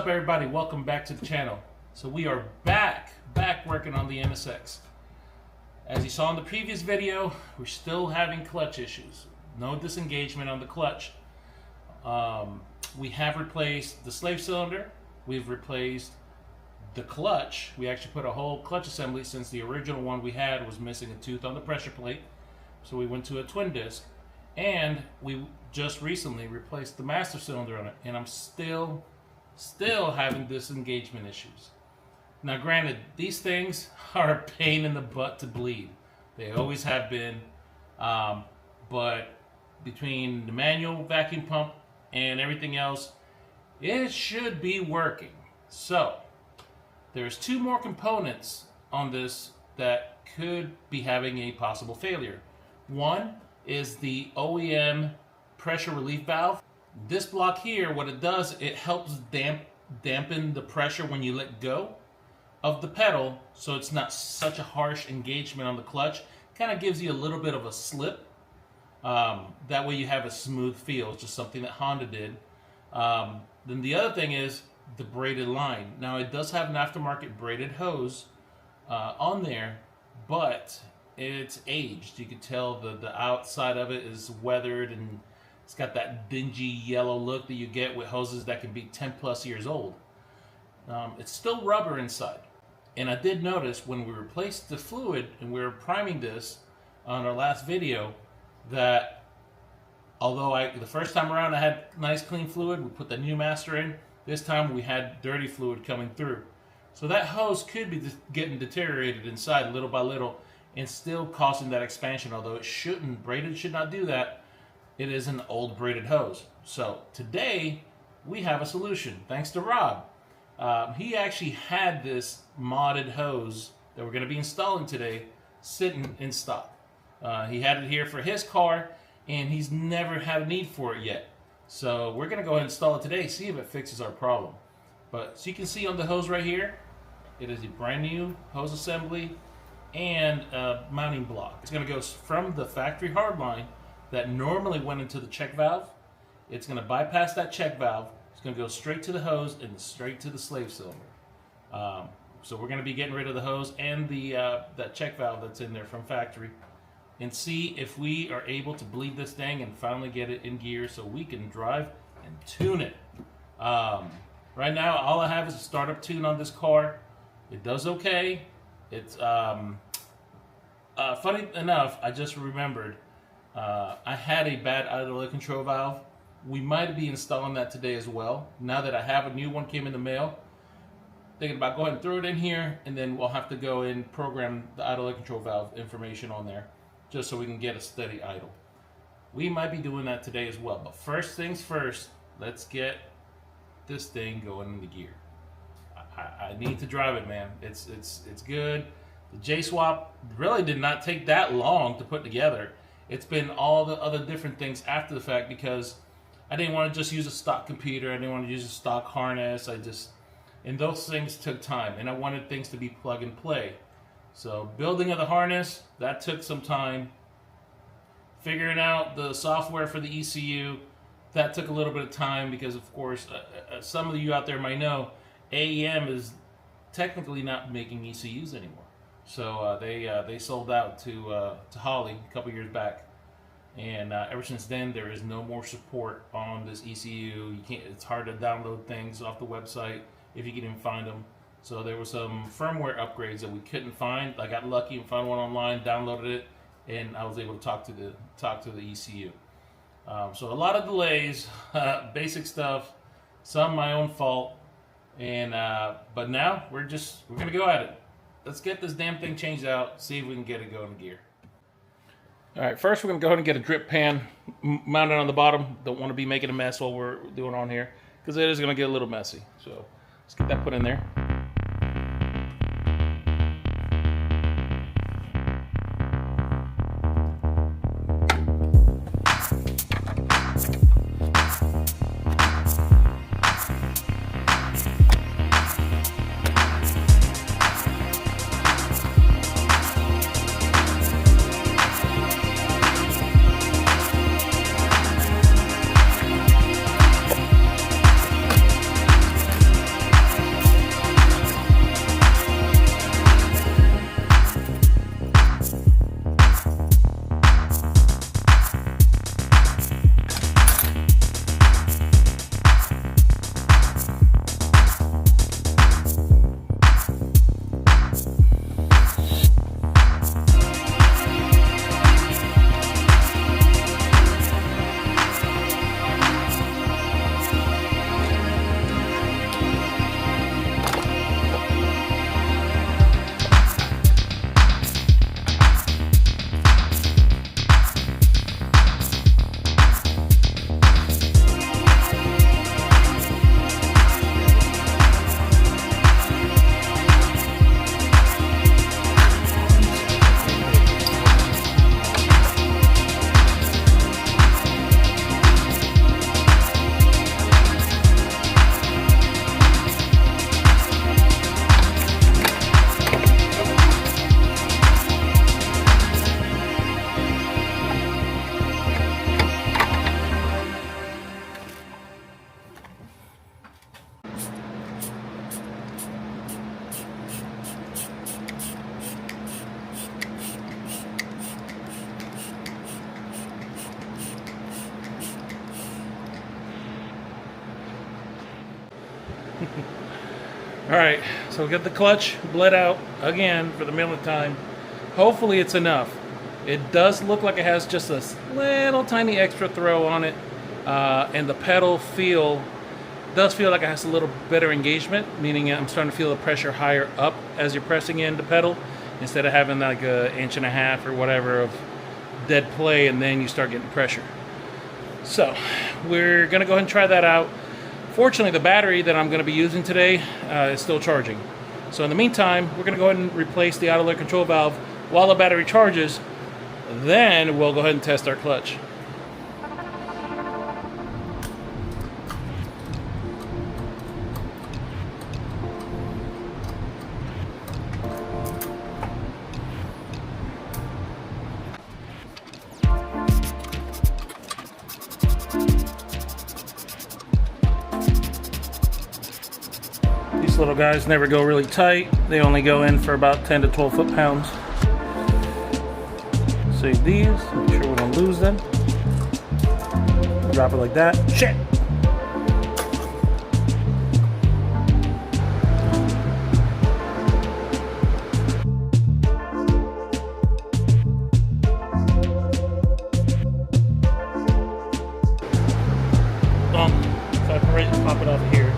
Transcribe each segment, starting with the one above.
up, everybody? Welcome back to the channel. So we are back working on the NSX. As you saw in the previous video, we're still having clutch issues. No disengagement on the clutch. We have replaced the slave cylinder. We've replaced the clutch. We actually put a whole clutch assembly since the original one we had was missing a tooth on the pressure plate. So we went to a twin disc. And we just recently replaced the master cylinder on it. And I'm still having disengagement issues. Now granted, these things are a pain in the butt to bleed. They always have been. But between the manual vacuum pump and everything else, it should be working. So there's two more components on this that could be having a possible failure. One is the OEM pressure relief valve. This block here, what it does, it helps dampen the pressure when you let go of the pedal, so it's not such a harsh engagement on the clutch. Kind of gives you a little bit of a slip. That way you have a smooth feel. It's just something that Honda did. Then the other thing is the braided line. Now it does have an aftermarket braided hose on there, but it's aged. You can tell the outside of it is weathered and it's got that dingy yellow look that you get with hoses that can be 10 plus years old. It's still rubber inside. And I did notice when we replaced the fluid and we were priming this on our last video that although the first time around I had nice clean fluid, we put the new master in, this time we had dirty fluid coming through. So that hose could be getting deteriorated inside little by little and still causing that expansion, although it shouldn't. Braided should not do that. It is an old braided hose. So today we have a solution thanks to Rob. He actually had this modded hose that we're going to be installing today sitting in stock. He had it here for his car and he's never had a need for it yet. So we're going to go ahead and install it today, see if it fixes our problem. But so you can see on the hose right here, it is a brand new hose assembly and a mounting block. It's going to go from the factory hard line that normally went into the check valve. It's going to bypass that check valve. It's going to go straight to the hose and straight to the slave cylinder. So we're going to be getting rid of the hose and the that check valve that's in there from factory, and see if we are able to bleed this thing and finally get it in gear so we can drive and tune it. Right now, all I have is a startup tune on this car. It does okay. It's funny enough, I just remembered I had a bad idler control valve. We might be installing that today as well. Now that I have a new one came in the mail, thinking about going and throw it in here, and then we'll have to go and program the idler control valve information on there, just so we can get a steady idle. We might be doing that today as well. But first things first, let's get this thing going into gear. I need to drive it, man. It's good. The J-swap really did not take that long to put together. It's been all the other different things after the fact because I didn't want to just use a stock computer. I didn't want to use a stock harness. And those things took time, and I wanted things to be plug and play. So building of the harness, that took some time. Figuring out the software for the ECU, that took a little bit of time because, of course, some of you out there might know, AEM is technically not making ECUs anymore. So they sold out to Holley a couple years back, and ever since then there is no more support on this ECU. You can't. It's hard to download things off the website if you can even find them. So there were some firmware upgrades that we couldn't find. I got lucky and found one online, downloaded it, and I was able to talk to the ECU. So a lot of delays, basic stuff, some my own fault. And but now we're gonna go at it. Let's get this damn thing changed out, see if we can get it going in gear. All right, first we're gonna go ahead and get a drip pan mounted on the bottom. Don't want to be making a mess while we're doing on here because it is gonna get a little messy. So let's get that put in there. Alright, so we got the clutch bled out again for the millionth time. Hopefully it's enough. It does look like it has just a little tiny extra throw on it. And the pedal does feel like it has a little better engagement, meaning I'm starting to feel the pressure higher up as you're pressing in the pedal, instead of having like an inch and a half or whatever of dead play and then you start getting pressure. So we're gonna go ahead and try that out. Fortunately, the battery that I'm gonna be using today is still charging. So in the meantime, we're gonna go ahead and replace the autoload control valve while the battery charges. Then we'll go ahead and test our clutch. These little guys never go really tight. They only go in for about 10 to 12 foot-pounds. Save these, make sure we don't lose them. Drop it like that. Shit! So I can ready to pop it off here.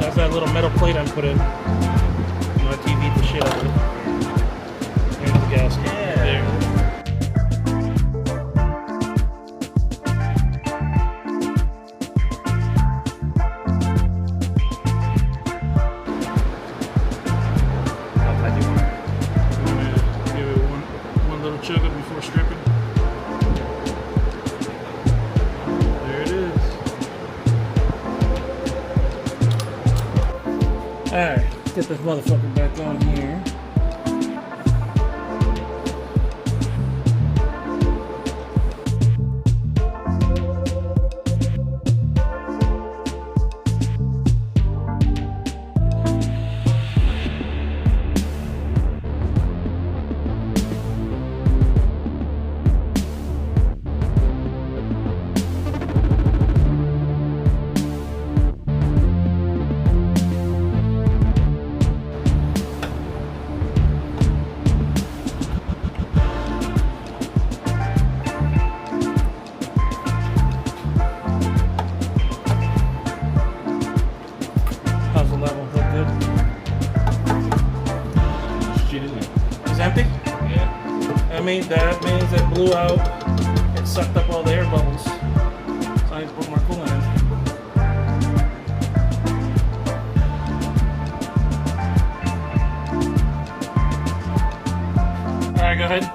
That's that little metal plate I put in. My TV the shit out of it. There's the gasket. Yeah. There. Give it one little chug up before stripping. There it is. Alright, get this motherfucker back on here. It's empty? Yeah. That means it blew out. It sucked up all the air bubbles. So I need to put more coolant in. Alright, go ahead.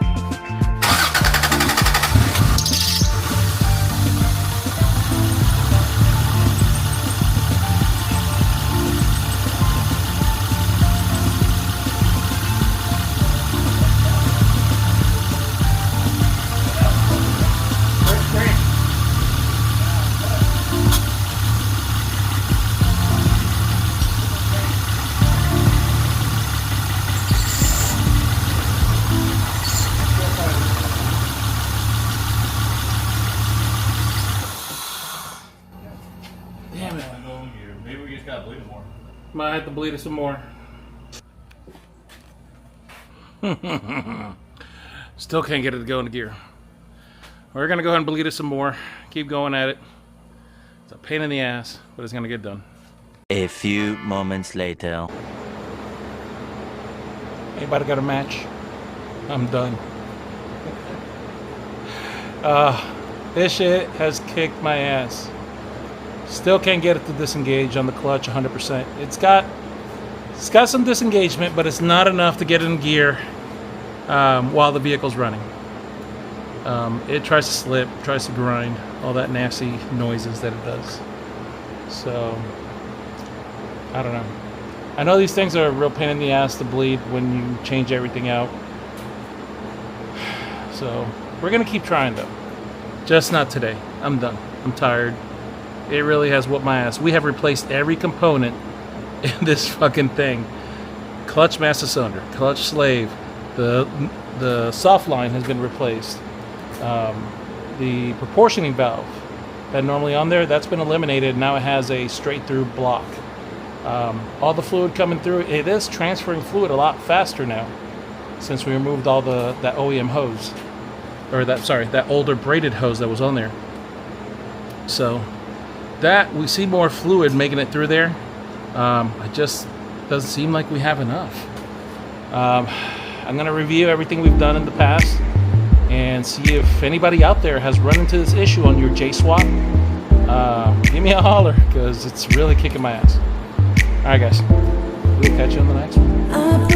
Damn it. Maybe we just gotta bleed it more. Might have to bleed it some more. Still can't get it to go into gear. We're gonna go ahead and bleed it some more. Keep going at it. It's a pain in the ass, but it's gonna get done. A few moments later. Anybody got a match? I'm done. This shit has kicked my ass. Still can't get it to disengage on the clutch 100%. It's got some disengagement, but it's not enough to get it in gear while the vehicle's running. It tries to slip, tries to grind, all that nasty noises that it does. So, I don't know. I know these things are a real pain in the ass to bleed when you change everything out. So, we're gonna keep trying though. Just not today. I'm done. I'm tired. It really has whooped my ass. We have replaced every component in this fucking thing. Clutch master cylinder, clutch slave, the soft line has been replaced. the proportioning valve that normally on there, that's been eliminated. Now it has a straight through block. All the fluid coming through, it is transferring fluid a lot faster now since we removed all that OEM hose, or that older braided hose that was on there. So that we see more fluid making it through there. It just doesn't seem like we have enough. I'm going to review everything we've done in the past and see if anybody out there has run into this issue on your J-Swap. Give me a holler, because it's really kicking my ass. Alright guys, we'll catch you on the next one.